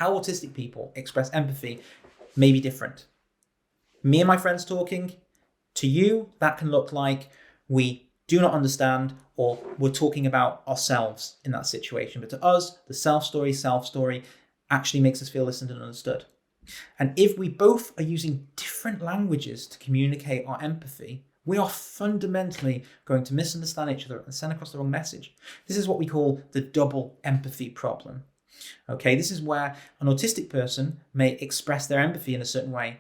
how autistic people express empathy may be different. Me and my friends talking, to you, that can look like we do not understand, or we're talking about ourselves in that situation. But to us, the self story actually makes us feel listened and understood. And if we both are using different languages to communicate our empathy, we are fundamentally going to misunderstand each other and send across the wrong message. This is what we call the double empathy problem. Okay, this is where an autistic person may express their empathy in a certain way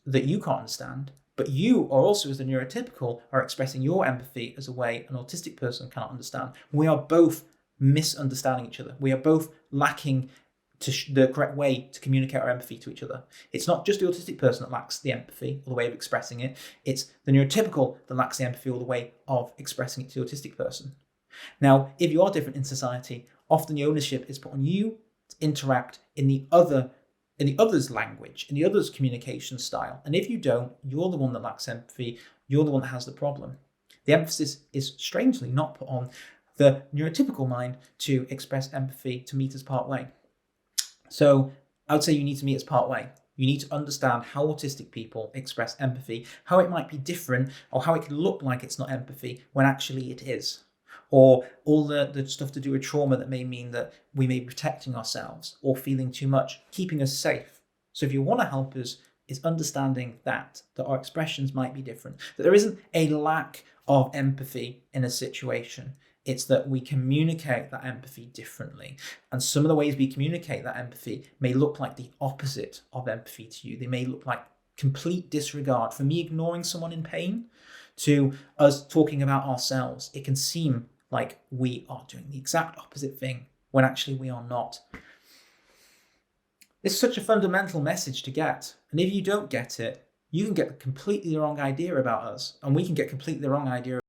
that you can't understand, but you are also, as the neurotypical, are expressing your empathy as a way an autistic person cannot understand. We are both misunderstanding each other. We are both lacking the correct way to communicate our empathy to each other. It's not just the autistic person that lacks the empathy or the way of expressing it. It's the neurotypical that lacks the empathy or the way of expressing it to the autistic person. Now, if you are different in society, often the ownership is put on you to interact in the other's language, in the other's communication style. And if you don't, you're the one that lacks empathy. You're the one that has the problem. The emphasis is strangely not put on the neurotypical mind to express empathy, to meet us part way. So I would say you need to meet us part way. You need to understand how autistic people express empathy, how it might be different, or how it can look like it's not empathy when actually it is. Or all the stuff to do with trauma that may mean that we may be protecting ourselves or feeling too much, keeping us safe. So if you want to help us, is understanding that our expressions might be different, that there isn't a lack of empathy in a situation. It's that we communicate that empathy differently. And some of the ways we communicate that empathy may look like the opposite of empathy to you. They may look like complete disregard. For me, ignoring someone in pain, to us talking about ourselves, it can seem like we are doing the exact opposite thing when actually we are not. It's such a fundamental message to get. And if you don't get it, you can get completely the wrong idea about us, and we can get completely the wrong idea